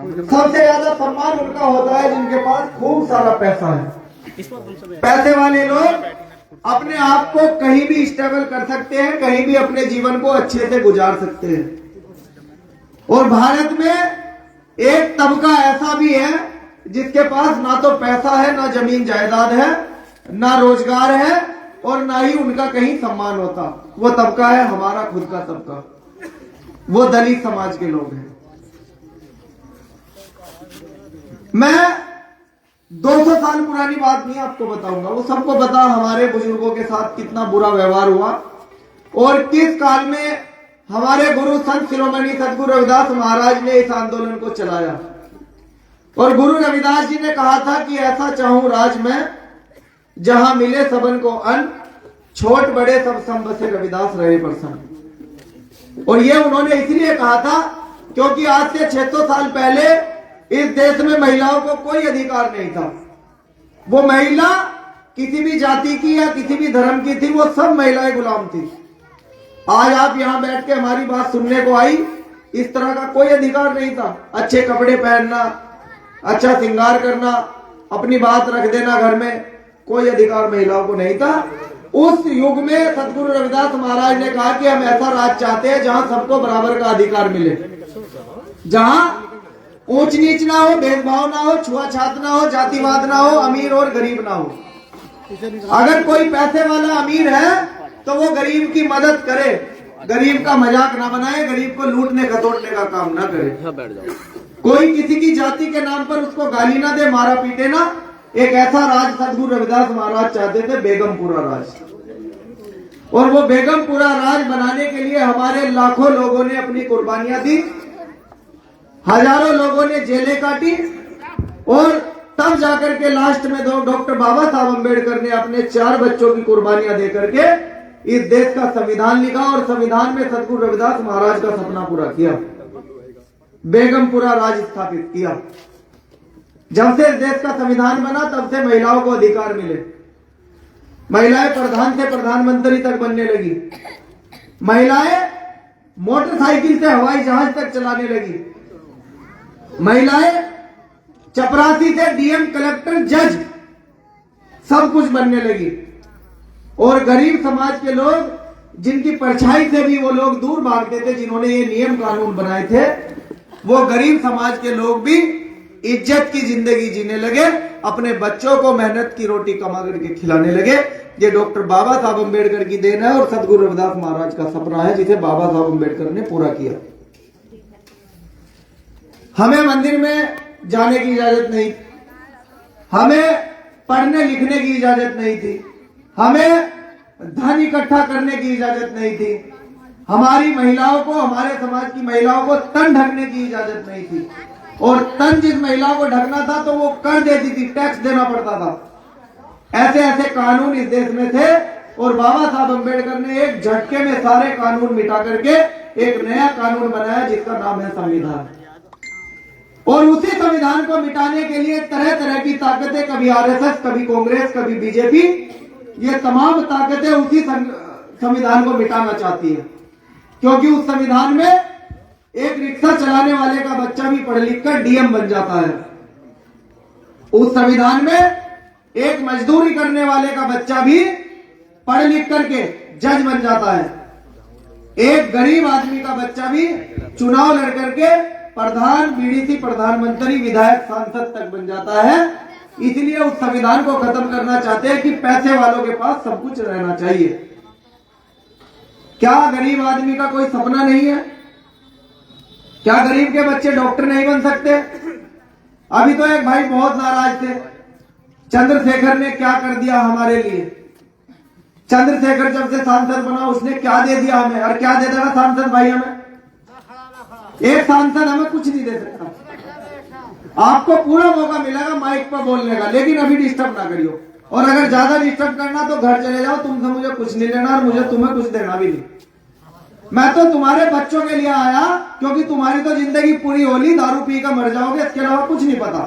सबसे ज्यादा सम्मान उनका होता है जिनके पास खूब सारा पैसा है। पैसे वाले लोग अपने आप को कहीं भी स्ट्रगल कर सकते हैं, कहीं भी अपने जीवन को अच्छे से गुजार सकते हैं। और भारत में एक तबका ऐसा भी है जिसके पास ना तो पैसा है, ना जमीन जायदाद है, ना रोजगार है और ना ही उनका कहीं सम्मान होता। वो तबका है हमारा खुद का तबका, वो दलित समाज के लोग हैं। मैं 200 साल पुरानी बात नहीं आपको बताऊंगा, वो सबको पता हमारे बुजुर्गों के साथ कितना बुरा व्यवहार हुआ और किस काल में हमारे गुरु संत शिरोमणि सदगुरु रविदास महाराज ने इस आंदोलन को चलाया। और गुरु रविदास जी ने कहा था कि ऐसा चाहूं राज में जहां मिले सबन को अन्न, छोट बड़े सब सम बसे रविदास रहे प्रसन्न। और ये उन्होंने इसलिए कहा था क्योंकि आज से 600 साल पहले इस देश में महिलाओं को कोई अधिकार नहीं था। वो महिला किसी भी जाति की या किसी भी धर्म की थी, वो सब महिलाएं गुलाम थी। आज आप यहां बैठ के हमारी बात सुनने को आई, इस तरह का कोई अधिकार नहीं था। अच्छे कपड़े पहनना, अच्छा श्रृंगार करना, अपनी बात रख देना घर में, कोई अधिकार महिलाओं को नहीं था। उस युग में सदगुरु रविदास महाराज ने कहा कि हम ऐसा राज चाहते हैं जहां सबको बराबर का अधिकार मिले, जहां ऊंच नीच ना हो, भेदभाव ना हो, छुआछात ना हो, जातिवाद ना हो, अमीर और गरीब ना हो। अगर कोई पैसे वाला अमीर है तो वो गरीब की मदद करे, गरीब का मजाक ना बनाए, गरीब को लूटने खतोड़ने का काम ना करे। कोई किसी की जाति के नाम पर उसको गाली ना दे, मारा पीटे ना। एक ऐसा राज सदगुरु रविदास महाराज चाहते थे, बेगमपुरा राज। और वो बेगमपुरा राज बनाने के लिए हमारे लाखों लोगों ने अपनी कुर्बानियां दी, हजारों लोगों ने जेलें काटी और तब जाकर के लास्ट में डॉक्टर बाबा साहब अम्बेडकर ने अपने 4 बच्चों की कुर्बानियां देकर के इस देश का संविधान लिखा और संविधान में सदगुरु रविदास महाराज का सपना पूरा किया, बेगमपुरा राज स्थापित किया। जब से इस देश का संविधान बना तब से महिलाओं को अधिकार मिले। महिलाएं प्रधान से प्रधानमंत्री तक बनने लगी, महिलाएं मोटरसाइकिल से हवाई जहाज तक चलाने लगी, महिलाएं चपरासी से डीएम, कलेक्टर, जज सब कुछ बनने लगी। और गरीब समाज के लोग जिनकी परछाई से भी वो लोग दूर भागते थे, जिन्होंने ये नियम कानून बनाए थे, वो गरीब समाज के लोग भी इज्जत की जिंदगी जीने लगे, अपने बच्चों को मेहनत की रोटी कमा करके खिलाने लगे। ये डॉक्टर बाबा साहब अम्बेडकर की देन है और सदगुरु रविदास महाराज का सपना है जिसे बाबा साहब अम्बेडकर ने पूरा किया। हमें मंदिर में जाने की इजाजत नहीं, हमें पढ़ने लिखने की इजाजत नहीं थी, हमें धन इकट्ठा करने की इजाजत नहीं थी, हमारी महिलाओं को, हमारे समाज की महिलाओं को तन ढकने की इजाजत नहीं थी। और तन जिस महिला को ढकना था तो वो कर देती थी, टैक्स देना पड़ता था। ऐसे ऐसे कानून इस देश में थे और बाबा साहब अम्बेडकर ने एक झटके में सारे कानून मिटा करके एक नया कानून बनाया जिसका नाम है संविधान। और उसी संविधान को मिटाने के लिए तरह तरह की ताकतें, कभी आरएसएस, कभी कांग्रेस, कभी बीजेपी, ये तमाम ताकतें उसी संविधान को मिटाना चाहती है। क्योंकि उस संविधान में एक रिक्शा चलाने वाले का बच्चा भी पढ़ लिख कर डीएम बन जाता है, उस संविधान में एक मजदूरी करने वाले का बच्चा भी पढ़ लिख करके जज बन जाता है, एक गरीब आदमी का बच्चा भी चुनाव लड़ करके प्रधान, बीडीसी, प्रधानमंत्री, विधायक, सांसद तक बन जाता है। इसलिए उस संविधान को खत्म करना चाहते हैं कि पैसे वालों के पास सब कुछ रहना चाहिए। क्या गरीब आदमी का कोई सपना नहीं है? क्या गरीब के बच्चे डॉक्टर नहीं बन सकते? अभी तो एक भाई बहुत नाराज थे, चंद्रशेखर ने क्या कर दिया हमारे लिए। चंद्रशेखर जब से सांसद बना उसने क्या दे दिया हमें, और क्या दे देगा सांसद भाई हमें? एक सांसद हमें कुछ नहीं दे सकता। आपको पूरा मौका मिलेगा माइक पर बोलने का, लेकिन अभी डिस्टर्ब ना करियो। और अगर ज्यादा डिस्टर्ब करना तो घर चले जाओ, तुमसे मुझे कुछ नहीं लेना और मुझे तुम्हें कुछ देना भी नहीं। मैं तो तुम्हारे बच्चों के लिए आया क्योंकि तुम्हारी तो जिंदगी पूरी होली, दारू पी कर मर जाओगे, इसके अलावा कुछ नहीं पता।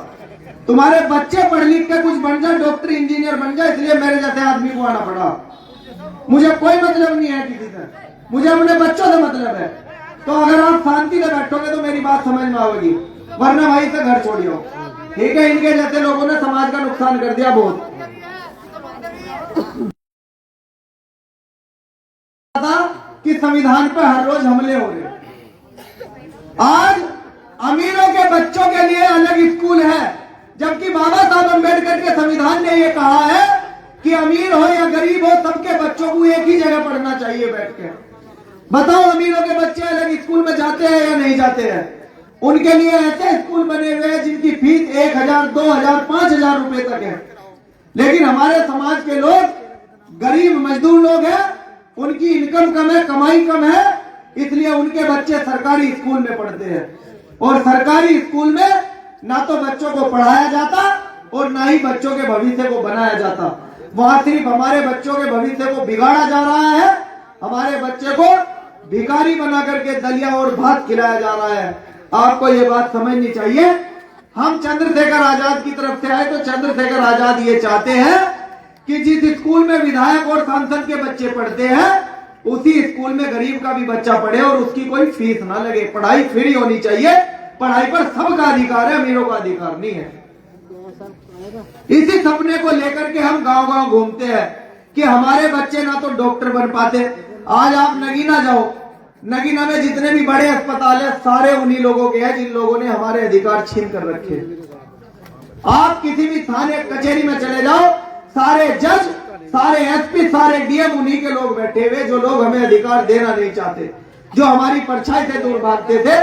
तुम्हारे बच्चे पढ़ लिख के कुछ बन जाए, डॉक्टर, इंजीनियर बन जाए, इसलिए मेरे जैसे आदमी को आना पड़ा। मुझे कोई मतलब नहीं है किसी से, मुझे अपने बच्चों से मतलब है। तो अगर आप शांति से बैठोगे तो मेरी बात समझ में आएगी। वरना भाई से घर छोड़ियो। ठीक है, इनके जैसे लोगों ने समाज का नुकसान कर दिया बहुत। कि संविधान पर हर रोज हमले हो रहे। आज अमीरों के बच्चों के लिए अलग स्कूल है, जबकि बाबा साहब अम्बेडकर के संविधान ने यह कहा है कि अमीर हो या गरीब हो, सबके बच्चों को एक ही जगह पढ़ना चाहिए बैठ के। बताओ, अमीरों के बच्चे अलग स्कूल में जाते हैं या नहीं जाते हैं? उनके लिए ऐसे स्कूल बने हुए हैं जिनकी फीस 1000, 2000, 5000 रुपए तक है। लेकिन हमारे समाज के लोग गरीब मजदूर लोग हैं, उनकी इनकम कम है, कमाई कम है, इसलिए उनके बच्चे सरकारी स्कूल में पढ़ते हैं। और सरकारी स्कूल में ना तो बच्चों को पढ़ाया जाता और ना ही बच्चों के भविष्य को बनाया जाता। वहां सिर्फ हमारे बच्चों के भविष्य को बिगाड़ा जा रहा है, हमारे बच्चे को भिखारी बना करके दलिया और भात खिलाया जा रहा है। आपको ये बात समझनी चाहिए। हम चंद्रशेखर आजाद की तरफ से आए तो चंद्रशेखर आजाद ये चाहते हैं कि जिस स्कूल में विधायक और सांसद के बच्चे पढ़ते हैं, उसी स्कूल में गरीब का भी बच्चा पढ़े और उसकी कोई फीस ना लगे। पढ़ाई फ्री होनी चाहिए। पढ़ाई पर सबका अधिकार है, अमीरों का अधिकार नहीं है। इसी सपने को लेकर के हम गांव गांव घूमते हैं कि हमारे बच्चे ना तो डॉक्टर बन पाते। आज आप नगीना जाओ, नगीना में जितने भी बड़े अस्पताल है सारे उन्हीं लोगों के हैं जिन लोगों ने हमारे अधिकार छीन कर रखे। आप किसी भी थाने कचहरी में चले जाओ, सारे जज, सारे एसपी, सारे डीएम उन्हीं के लोग बैठे हुए जो लोग हमें अधिकार देना नहीं चाहते, जो हमारी परछाई से दूर भागते थे।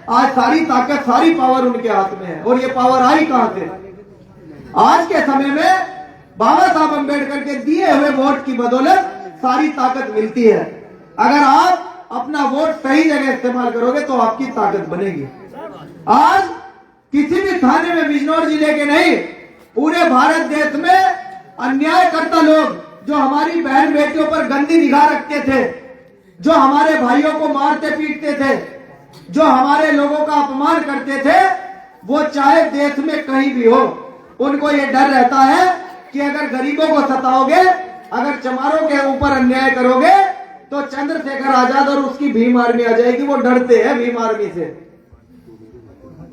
आज सारी ताकत, सारी पावर उनके हाथ में है। और ये पावर आई कहां से? आज के समय में बाबा साहब अम्बेडकर के दिए हुए वोट की बदौलत सारी ताकत मिलती है। अगर आप अपना वोट सही जगह इस्तेमाल करोगे तो आपकी ताकत बनेगी। आज किसी भी थाने में, बिजनौर जिले के नहीं, पूरे भारत देश में अन्यायकर्ता लोग जो हमारी बहन बेटियों पर गंदी निगाह रखते थे, जो हमारे भाइयों को मारते पीटते थे, जो हमारे लोगों का अपमान करते थे, वो चाहे देश में कहीं भी हो, उनको ये डर रहता है कि अगर गरीबों को सताओगे, अगर चमारों के ऊपर अन्याय करोगे तो चंद्रशेखर आजाद और उसकी भीम आर्मी आ जाएगी। वो डरते हैं भीम आर्मी से।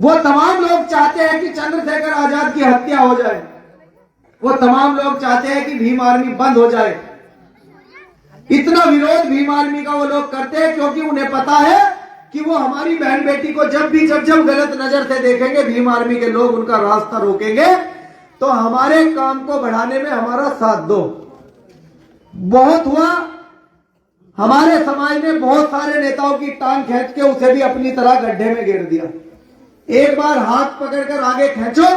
वो तमाम लोग चाहते हैं कि चंद्रशेखर आजाद की हत्या हो जाए। वो तमाम लोग चाहते हैं कि भीम आर्मी बंद हो जाए। इतना विरोध भीम आर्मी का वो लोग करते हैं क्योंकि उन्हें पता है कि वो हमारी बहन बेटी को जब गलत नजर से देखेंगे, भीम आर्मी के लोग उनका रास्ता रोकेंगे, तो हमारे काम को बढ़ाने में हमारा साथ दो। बहुत हुआ, हमारे समाज ने बहुत सारे नेताओं की टांग खींच के उसे भी अपनी तरह गड्ढे में गिर दिया। एक बार हाथ पकड़कर आगे खींचो,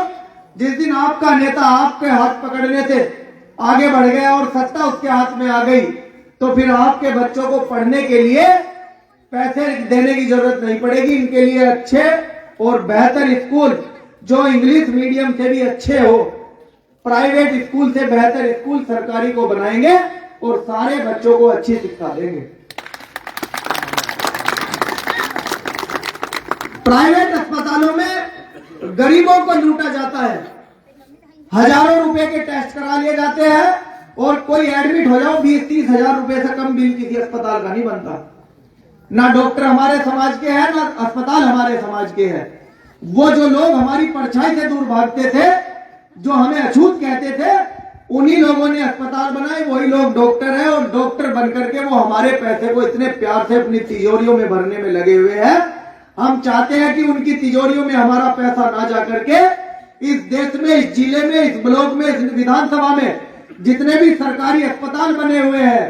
जिस दिन आपका नेता आपके हाथ पकड़ने से आगे बढ़ गया और सत्ता उसके हाथ में आ गई, तो फिर आपके बच्चों को पढ़ने के लिए पैसे देने की जरूरत नहीं पड़ेगी। इनके लिए अच्छे और बेहतर स्कूल, जो इंग्लिश मीडियम से भी अच्छे हो, प्राइवेट स्कूल से बेहतर स्कूल सरकारी को बनाएंगे और सारे बच्चों को अच्छी शिक्षा देंगे। प्राइवेट अस्पतालों में गरीबों को लूटा जाता है। हजारों रुपए के टेस्ट करा लिए जाते हैं और कोई एडमिट हो जाओ 20-30 हजार रुपए से कम बिल किसी अस्पताल का नहीं बनता। ना डॉक्टर हमारे समाज के हैं, ना अस्पताल हमारे समाज के हैं। वो जो लोग हमारी परछाई से दूर भागते थे, जो हमें अछूत कहते थे, उन्हीं लोगों ने अस्पताल बनाए, वही लोग डॉक्टर हैं। और डॉक्टर बनकर के वो हमारे पैसे को इतने प्यार से अपनी तिजोरियों में भरने में लगे हुए हैं। हम चाहते हैं कि उनकी तिजोरियों में हमारा पैसा ना जा करके इस देश में, इस जिले में, इस ब्लॉक में, इस विधानसभा में जितने भी सरकारी अस्पताल बने हुए हैं,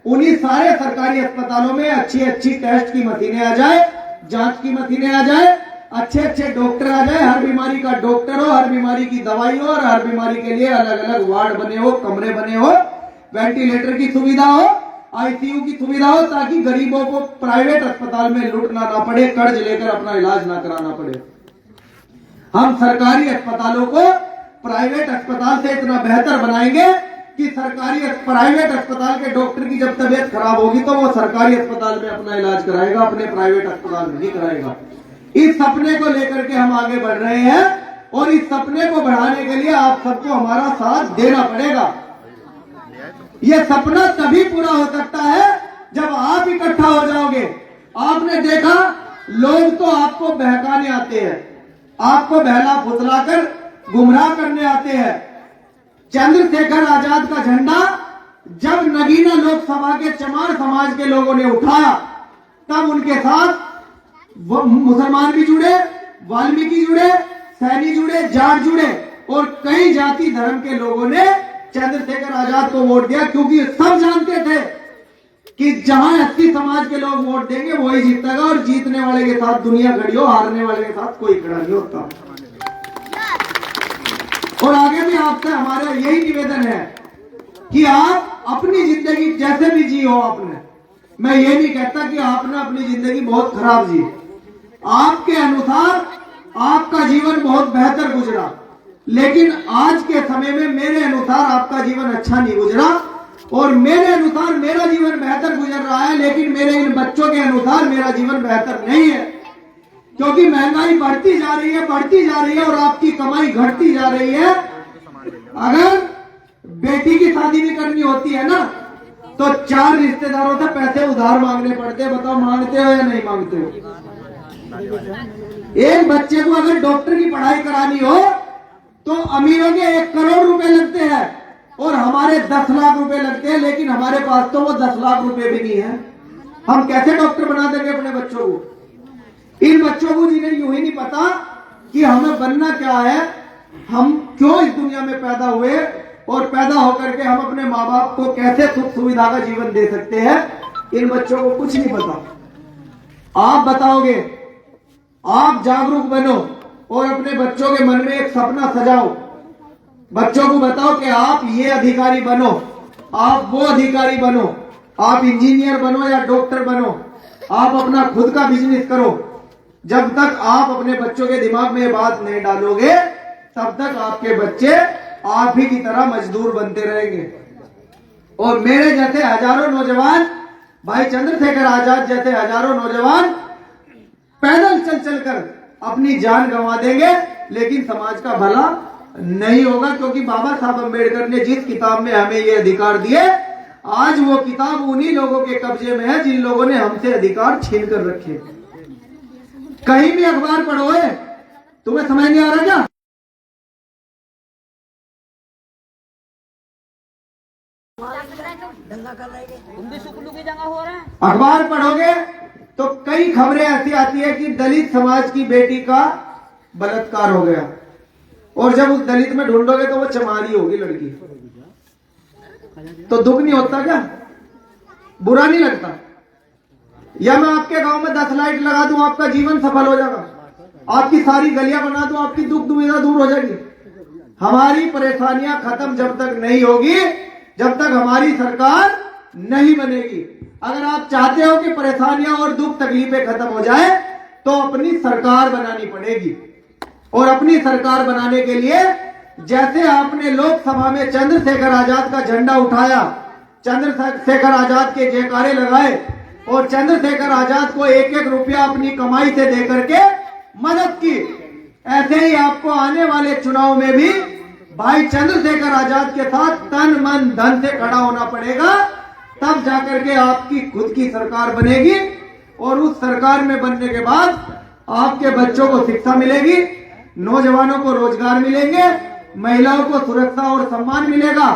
उन्हीं सारे सरकारी अस्पतालों में अच्छी अच्छी टेस्ट की मशीनें आ जाए, जांच की मशीनें आ जाए, अच्छे अच्छे डॉक्टर आ जाए, हर बीमारी का डॉक्टर हो, हर बीमारी की दवाई हो और हर बीमारी के लिए अलग अलग वार्ड बने हो, कमरे बने हो, वेंटिलेटर की सुविधा हो, आईसीयू की सुविधा हो, ताकि गरीबों को प्राइवेट अस्पताल में लूटना ना पड़े, कर्ज लेकर अपना इलाज ना कराना पड़े। हम सरकारी अस्पतालों को प्राइवेट अस्पताल से इतना बेहतर बनाएंगे कि प्राइवेट अस्पताल के डॉक्टर की जब तबीयत खराब होगी तो वो सरकारी अस्पताल में अपना इलाज कराएगा, अपने प्राइवेट अस्पताल में नहीं कराएगा। इस सपने को लेकर के हम आगे बढ़ रहे हैं और इस सपने को बढ़ाने के लिए आप सबको हमारा साथ देना पड़ेगा। यह सपना तभी पूरा हो सकता है जब आप इकट्ठा हो जाओगे। आपने देखा, लोग तो आपको बहकाने आते हैं, आपको बहला फुसलाकर गुमराह करने आते हैं। चंद्रशेखर आजाद का झंडा जब नगीना लोकसभा के चमार समाज के लोगों ने उठाया, तब उनके साथ मुसलमान भी जुड़े, वाल्मीकि जुड़े, सैनी जुड़े, जाट जुड़े और कई जाति धर्म के लोगों ने चंद्रशेखर आजाद को वोट दिया, क्योंकि सब जानते थे कि जहां 80 समाज के लोग वोट देंगे वही जीतेगा, और जीतने वाले के साथ दुनिया खड़ी हो, हारने वाले के साथ कोई खड़ा नहीं होता। और आगे भी आपसे हमारा यही निवेदन है कि आप अपनी जिंदगी जैसे भी जी हो आपने, मैं ये नहीं कहता कि आपने अपनी जिंदगी बहुत खराब जी, आपके अनुसार आपका जीवन बहुत बेहतर गुजरा, लेकिन आज के समय में मेरे अनुसार आपका जीवन अच्छा नहीं गुजरा, और मेरे अनुसार मेरा जीवन बेहतर गुजर रहा है, लेकिन मेरे इन बच्चों के अनुसार मेरा जीवन बेहतर नहीं है, क्योंकि महंगाई बढ़ती जा रही है, बढ़ती जा रही है, और आपकी कमाई घटती जा रही है। अगर बेटी की शादी भी करनी होती है ना, तो 4 रिश्तेदारों से पैसे उधार मांगने पड़ते हैं। बताओ मांगते हो या नहीं मांगते हो? एक बच्चे को अगर डॉक्टर की पढ़ाई करानी हो तो अमीरों के 1 करोड़ रुपए लगते हैं, और हमारे 10 लाख रुपए लगते हैं, लेकिन हमारे पास तो वो 10 लाख रुपए भी नहीं है। हम कैसे डॉक्टर बना देंगे अपने बच्चों को? इन बच्चों को जिन्हें यूं ही नहीं पता कि हमें बनना क्या है, हम क्यों इस दुनिया में पैदा हुए, और पैदा होकर के हम अपने माँ बाप को कैसे सुख सुविधा का जीवन दे सकते हैं, इन बच्चों को कुछ नहीं पता। आप बताओगे, आप जागरूक बनो और अपने बच्चों के मन में एक सपना सजाओ। बच्चों को बताओ कि आप ये अधिकारी बनो, आप वो अधिकारी बनो, आप इंजीनियर बनो या डॉक्टर बनो, आप अपना खुद का बिजनेस करो। जब तक आप अपने बच्चों के दिमाग में ये बात नहीं डालोगे, तब तक आपके बच्चे आप ही की तरह मजदूर बनते रहेंगे। और मेरे जैसे हजारों नौजवान, भाई चंद्रशेखर आजाद जैसे हजारों नौजवान पैदल चल चलकर अपनी जान गंवा देंगे, लेकिन समाज का भला नहीं होगा, क्योंकि बाबा साहब अम्बेडकर ने जिस किताब में हमें ये अधिकार दिए, आज वो किताब उन्हीं लोगों के कब्जे में है जिन लोगों ने हमसे अधिकार छीन कर रखे। कहीं भी अखबार पढ़ो है, तुम्हें समझ नहीं आ रहा क्या? अखबार पढ़ोगे तो कई खबरें ऐसी आती है कि दलित समाज की बेटी का बलात्कार हो गया, और जब उस दलित में ढूंढोगे तो वो चमारी होगी लड़की, तो दुख नहीं होता क्या? बुरा नहीं लगता? या मैं आपके गांव में 10 लाइट लगा दूं, आपका जीवन सफल हो जाएगा, आपकी सारी गलियां बना दूं, आपकी दुख दुविधा दूर हो जाएगी। हमारी परेशानियां खत्म जब तक नहीं होगी, जब तक हमारी सरकार नहीं बनेगी। अगर आप चाहते हो कि परेशानियां और दुख तकलीफें खत्म हो जाए, तो अपनी सरकार बनानी पड़ेगी। और अपनी सरकार बनाने के लिए जैसे आपने लोकसभा में चंद्रशेखर आजाद का झंडा उठाया, चंद्रशेखर आजाद के जयकारे लगाए, और चंद्रशेखर आजाद को 1-1 रुपया अपनी कमाई से देकर के मदद की, ऐसे ही आपको आने वाले चुनाव में भी भाई चंद्रशेखर आजाद के साथ तन मन धन से खड़ा होना पड़ेगा, तब जाकर के आपकी खुद की सरकार बनेगी। और उस सरकार में बनने के बाद आपके बच्चों को शिक्षा मिलेगी, नौजवानों को रोजगार मिलेंगे, महिलाओं को सुरक्षा और सम्मान मिलेगा,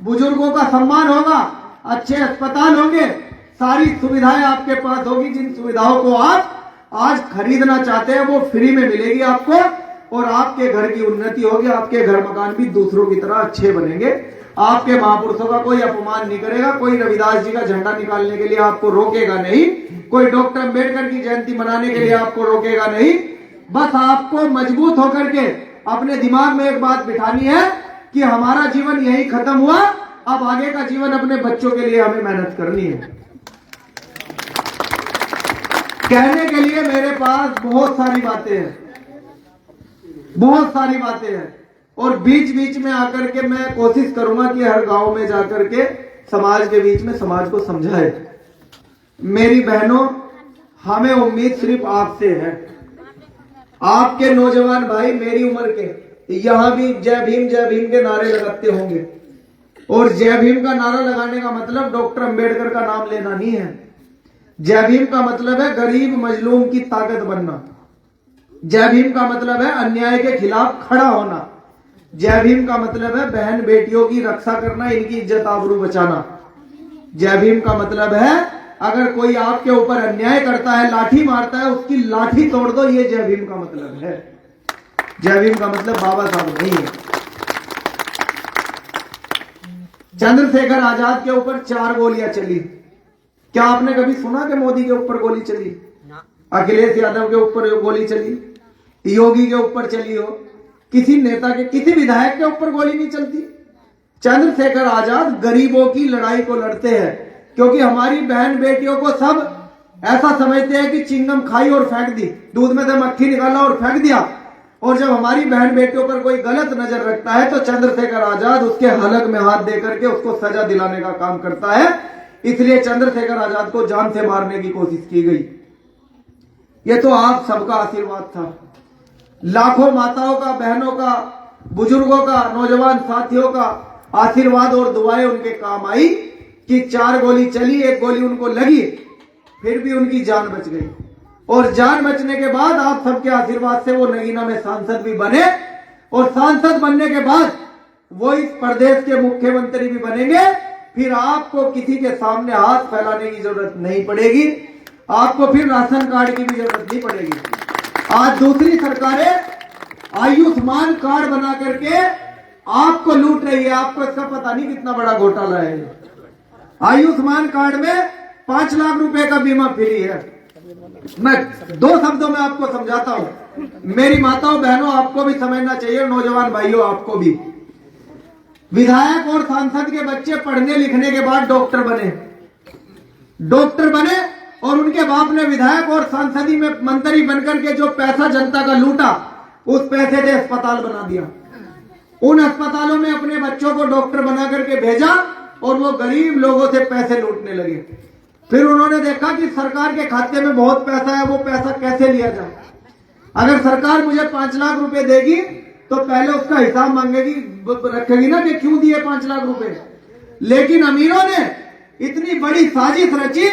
बुजुर्गों का सम्मान होगा, अच्छे अस्पताल होंगे, सारी सुविधाएं आपके पास होगी। जिन सुविधाओं को आप आज खरीदना चाहते हैं वो फ्री में मिलेगी आपको, और आपके घर की उन्नति होगी, आपके घर मकान भी दूसरों की तरह अच्छे बनेंगे। आपके महापुरुषों का कोई अपमान नहीं करेगा, कोई रविदास जी का झंडा निकालने के लिए आपको रोकेगा नहीं, कोई डॉक्टर अम्बेडकर की जयंती मनाने के लिए आपको रोकेगा नहीं। बस आपको मजबूत होकर के अपने दिमाग में एक बात बिठानी है कि हमारा जीवन यही खत्म हुआ, अब आगे का जीवन अपने बच्चों के लिए हमें मेहनत करनी है। कहने के लिए मेरे पास बहुत सारी बातें हैं, बहुत सारी बातें हैं, और बीच बीच में आकर के मैं कोशिश करूंगा कि हर गांव में जाकर के समाज के बीच में समाज को समझाए। मेरी बहनों, हमें उम्मीद सिर्फ आपसे है। आपके नौजवान भाई मेरी उम्र के यहां भी जय भीम के नारे लगाते होंगे, और जय भीम का नारा लगाने का मतलब डॉक्टर अंबेडकर का नाम लेना नहीं है। जय भीम का मतलब है गरीब मजलूम की ताकत बनना। जय भीम का मतलब है अन्याय के खिलाफ खड़ा होना। जय भीम का मतलब है बहन बेटियों की रक्षा करना, इनकी इज्जत आबरू बचाना। जय भीम का मतलब है अगर कोई आपके ऊपर अन्याय करता है, लाठी मारता है, उसकी लाठी तोड़ दो, ये जय भीम का मतलब है। जय भीम का मतलब बाबा साहब नहीं है। चंद्रशेखर आजाद के ऊपर 4 गोलियां चली। क्या आपने कभी सुना कि मोदी के ऊपर गोली चली? अखिलेश यादव के ऊपर गोली चली, योगी के ऊपर चली हो, किसी नेता के, किसी विधायक के ऊपर गोली नहीं चलती। चंद्रशेखर आजाद गरीबों की लड़ाई को लड़ते हैं, क्योंकि हमारी बहन बेटियों को सब ऐसा समझते हैं कि चिंगम खाई और फेंक दी, दूध में से मक्खी निकाला और फेंक दिया। और जब हमारी बहन बेटियों पर कोई गलत नजर रखता है तो चंद्रशेखर आजाद उसके हलक में हाथ देकर के उसको सजा दिलाने का काम करता है। इसलिए चंद्रशेखर आजाद को जान से मारने की कोशिश की गई। ये तो आप सबका आशीर्वाद था, लाखों माताओं का, बहनों का, बुजुर्गों का, नौजवान साथियों का आशीर्वाद और दुआएं उनके काम आई कि 4 गोली चली, 1 गोली उनको लगी, फिर भी उनकी जान बच गई। और जान बचने के बाद आप सबके आशीर्वाद से वो नगीना में सांसद भी बने, और सांसद बनने के बाद वो इस प्रदेश के मुख्यमंत्री भी बनेंगे। फिर आपको किसी के सामने हाथ फैलाने की जरूरत नहीं पड़ेगी, आपको फिर राशन कार्ड की भी जरूरत नहीं पड़ेगी। आज दूसरी सरकारें आयुष्मान कार्ड बना करके आपको लूट रही है, आपको इसका पता नहीं कितना बड़ा घोटाला है। आयुष्मान कार्ड में 5 लाख रुपए का बीमा फ्री है। मैं 2 शब्दों में आपको समझाता हूं, मेरी माताओं बहनों आपको भी समझना चाहिए, नौजवान भाइयों आपको भी। विधायक और सांसद के बच्चे पढ़ने लिखने के बाद डॉक्टर बने और उनके बाप ने विधायक और सांसदी में मंत्री बनकर के जो पैसा जनता का लूटा, उस पैसे से अस्पताल बना दिया। उन अस्पतालों में अपने बच्चों को डॉक्टर बना करके भेजा और वो गरीब लोगों से पैसे लूटने लगे। फिर उन्होंने देखा कि सरकार के खाते में बहुत पैसा है, वो पैसा कैसे लिया जाए। अगर सरकार मुझे 5 लाख रुपए देगी तो पहले उसका हिसाब मांगेगी, रखेगी ना कि क्यों दिए 5 लाख रुपए। लेकिन अमीरों ने इतनी बड़ी साजिश रची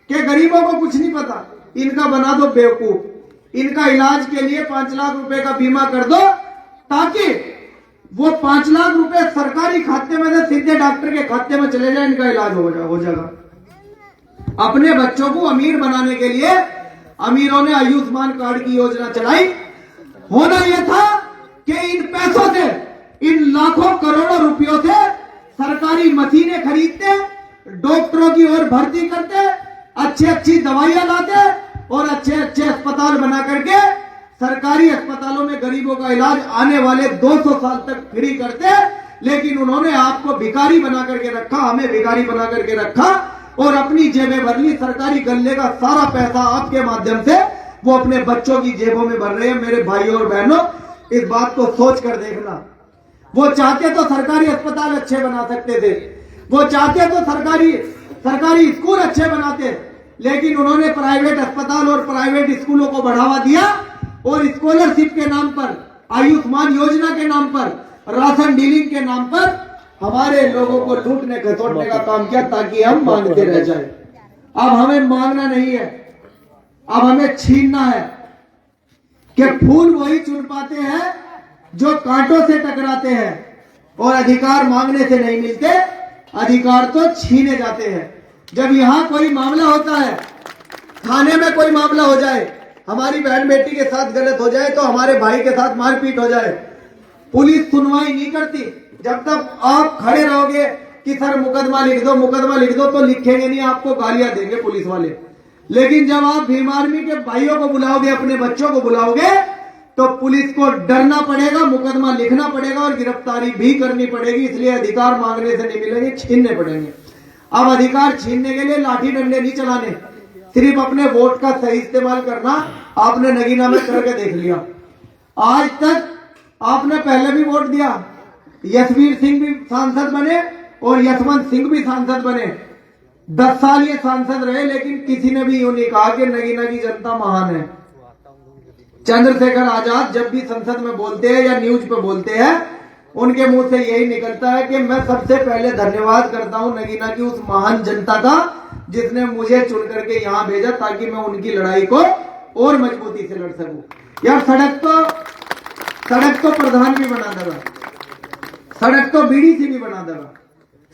कि गरीबों को कुछ नहीं पता, इनका बना दो बेवकूफ, इनका इलाज के लिए 5 लाख रुपए का बीमा कर दो, ताकि वो 5 लाख रुपए सरकारी खाते में से सीधे डॉक्टर के खाते में चले जाए, इनका इलाज हो जाएगा। अपने बच्चों को अमीर बनाने के लिए अमीरों ने आयुष्मान कार्ड की योजना चलाई। होना यह था कि इन पैसों से, इन लाखों करोड़ों रुपयों से सरकारी मशीनें खरीदते, डॉक्टरों की ओर भर्ती करते, अच्छी दवाइयां लाते और अच्छे अस्पताल बना करके सरकारी अस्पतालों में गरीबों का इलाज आने वाले 200 साल तक फ्री करते। लेकिन उन्होंने आपको भिखारी बना करके रखा, हमें भिखारी बना करके रखा और अपनी जेबें भर ली। सरकारी गल्ले का सारा पैसा आपके माध्यम से वो अपने बच्चों की जेबों में भर रहे हैं। मेरे भाइयों और बहनों, इस बात को सोच कर देखना। वो चाहते तो सरकारी अस्पताल अच्छे बना सकते थे, वो चाहते तो सरकारी स्कूल अच्छे बनाते, लेकिन उन्होंने प्राइवेट अस्पताल और प्राइवेट स्कूलों को बढ़ावा दिया और स्कॉलरशिप के नाम पर, आयुष्मान योजना के नाम पर, राशन डीलिंग के नाम पर हमारे लोगों को लूटने खसोटने का काम किया, ताकि हम मांगते रह जाए। अब हमें मांगना नहीं है, अब हमें छीनना है। कि फूल वही चुन पाते हैं जो कांटों से टकराते हैं, और अधिकार मांगने से नहीं मिलते, अधिकार तो छीने जाते हैं। जब यहां कोई मामला होता है, थाने में कोई मामला हो जाए, हमारी बहन बेटी के साथ गलत हो जाए, तो हमारे भाई के साथ मारपीट हो जाए, पुलिस सुनवाई नहीं करती। जब तक आप खड़े रहोगे कि सर मुकदमा लिख दो, तो लिखेंगे नहीं, आपको गालियां देंगे पुलिस वाले। लेकिन जब आप भीम आर्मी के भाइयों को बुलाओगे, अपने बच्चों को बुलाओगे, तो पुलिस को डरना पड़ेगा, मुकदमा लिखना पड़ेगा और गिरफ्तारी भी करनी पड़ेगी। इसलिए अधिकार मांगने से नहीं मिलेंगे, छीनने पड़ेंगे। अब अधिकार छीनने के लिए लाठी डंडे नहीं चलाने, सिर्फ अपने वोट का सही इस्तेमाल करना। आपने नगीना में करके देख लिया। आज तक आपने पहले भी वोट दिया, यशवीर सिंह भी सांसद बने और यशवंत सिंह भी सांसद बने। 10 साल ये सांसद रहे, लेकिन किसी ने भी यूं नहीं कहा कि नगीना की जनता महान है। चंद्रशेखर आजाद जब भी संसद में बोलते हैं या न्यूज पे बोलते हैं, उनके मुंह से यही निकलता है कि मैं सबसे पहले धन्यवाद करता हूं नगीना की उस महान जनता का, जिसने मुझे चुन करके यहां भेजा, ताकि मैं उनकी लड़ाई को और मजबूती से लड़ सकूं। यार सड़क तो प्रधान भी बना देगा, सड़क तो बीडीसी भी बना देगा,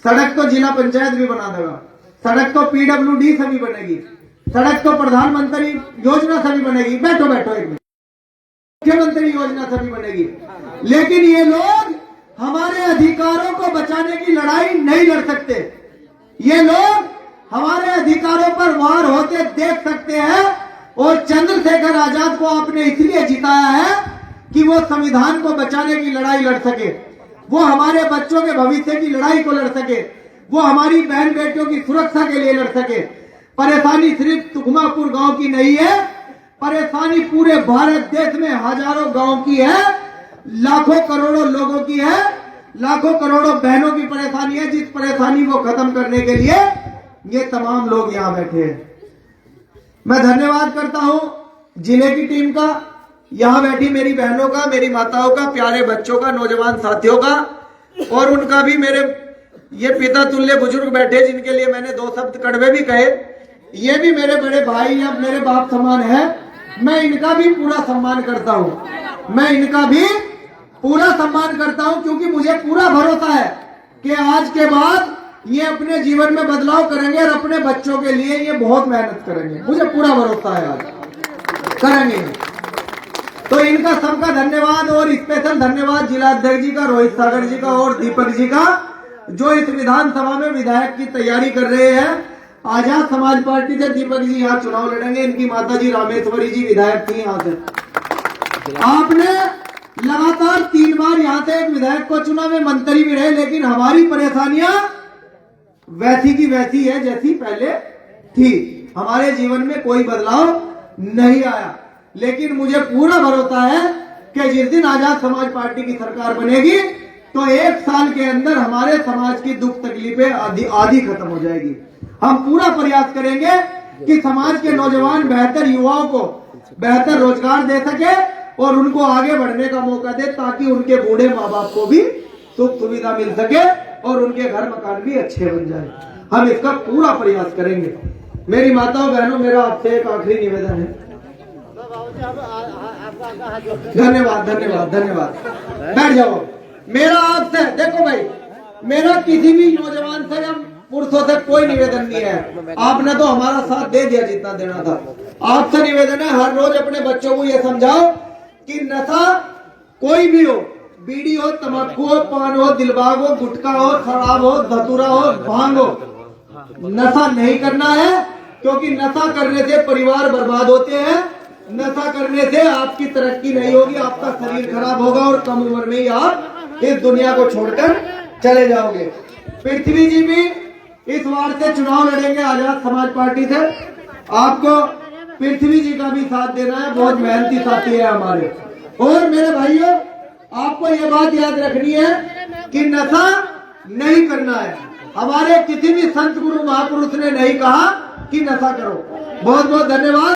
सड़क तो जिला पंचायत भी बना देगा, सड़क तो पीडब्ल्यूडी से भी बनेगी, सड़क तो प्रधानमंत्री योजना से भी बनेगी। बैठो बैठो एक मिनट, मुख्यमंत्री योजना से भी बनेगी। लेकिन ये लोग हमारे अधिकारों को बचाने की लड़ाई नहीं लड़ सकते। ये लोग हमारे अधिकारों पर वार होते देख सकते हैं। और चंद्रशेखर आजाद को आपने इसलिए जिताया है कि वो संविधान को बचाने की लड़ाई लड़ सके, वो हमारे बच्चों के भविष्य की लड़ाई को लड़ सके, वो हमारी बहन बेटियों की सुरक्षा के लिए लड़ सके। परेशानी सिर्फ तुगमापुर गांव की नहीं है, परेशानी पूरे भारत देश में हजारों गांव की है, लाखों करोड़ों लोगों की है, लाखों करोड़ों बहनों की परेशानी है, जिस परेशानी को खत्म करने के लिए ये तमाम लोग यहां बैठे हैं। मैं धन्यवाद करता हूं जिले की टीम का, यहां बैठी मेरी बहनों का, मेरी माताओं का, प्यारे बच्चों का, नौजवान साथियों का, और उनका भी। मेरे ये पिता तुल्य बुजुर्ग बैठे जिनके लिए मैंने 2 शब्द कड़वे भी कहे, ये भी मेरे बड़े भाई या मेरे बाप समान है। मैं इनका भी पूरा सम्मान करता हूं, मैं इनका भी पूरा सम्मान करता हूं, क्योंकि मुझे पूरा भरोसा है कि आज के बाद ये अपने जीवन में बदलाव करेंगे और अपने बच्चों के लिए ये बहुत मेहनत करेंगे। मुझे पूरा भरोसा है आज करेंगे। तो इनका सबका धन्यवाद, और स्पेशल धन्यवाद जिला अध्यक्ष जी का, रोहित सागर जी का और दीपक जी का, जो इस विधानसभा में विधायक की तैयारी कर रहे हैं। आजाद समाज पार्टी से दीपक जी यहाँ चुनाव लड़ेंगे, इनकी माता जी रामेश्वरी जी विधायक थी यहाँ से। आपने लगातार 3 बार यहाँ से एक विधायक को चुना, में मंत्री भी रहे, लेकिन हमारी परेशानियां वैसी की वैसी है जैसी पहले थी। हमारे जीवन में कोई बदलाव नहीं आया। लेकिन मुझे पूरा भरोसा है कि जिस दिन आजाद समाज पार्टी की सरकार बनेगी तो 1 साल के अंदर हमारे समाज की दुख तकलीफें आधी खत्म हो जाएगी। हम पूरा प्रयास करेंगे कि समाज के नौजवान बेहतर युवाओं को बेहतर रोजगार दे सके और उनको आगे बढ़ने का मौका दे, ताकि उनके बूढ़े माँ बाप को भी सुख सुविधा मिल सके और उनके घर मकान भी अच्छे बन जाए। हम इसका पूरा प्रयास करेंगे। मेरी माताओं बहनों, मेरा आपसे एक आखिरी निवेदन है। धन्यवाद धन्यवाद धन्यवाद, बैठ जाओ। मेरा आपसे, देखो भाई, मेरा किसी भी नौजवान से या पुरुषों से कोई निवेदन नहीं है। आपने तो हमारा साथ दे दिया जितना देना था। आपसे निवेदन है, हर रोज अपने बच्चों को यह समझाओ कि नशा कोई भी हो, बीड़ी हो, तंबाकू हो, पान हो, दिलबाग हो, गुटखा हो, शराब हो, धतूरा हो, भांग हो, नशा नहीं करना है। क्योंकि नशा करने से परिवार बर्बाद होते हैं, नशा करने से आपकी तरक्की नहीं होगी, आपका शरीर खराब होगा और कम उम्र में ही आप इस दुनिया को छोड़कर चले जाओगे। पृथ्वी जी भी इस वार्ड से चुनाव लड़ेंगे आजाद समाज पार्टी से। आपको पृथ्वी जी का भी साथ देना है, बहुत मेहनती साथी है हमारे। और मेरे भाइयों, आपको ये बात याद रखनी है कि नशा नहीं करना है। हमारे किसी भी संत गुरु महापुरुष ने नहीं कहा कि नशा करो। बहुत बहुत धन्यवाद।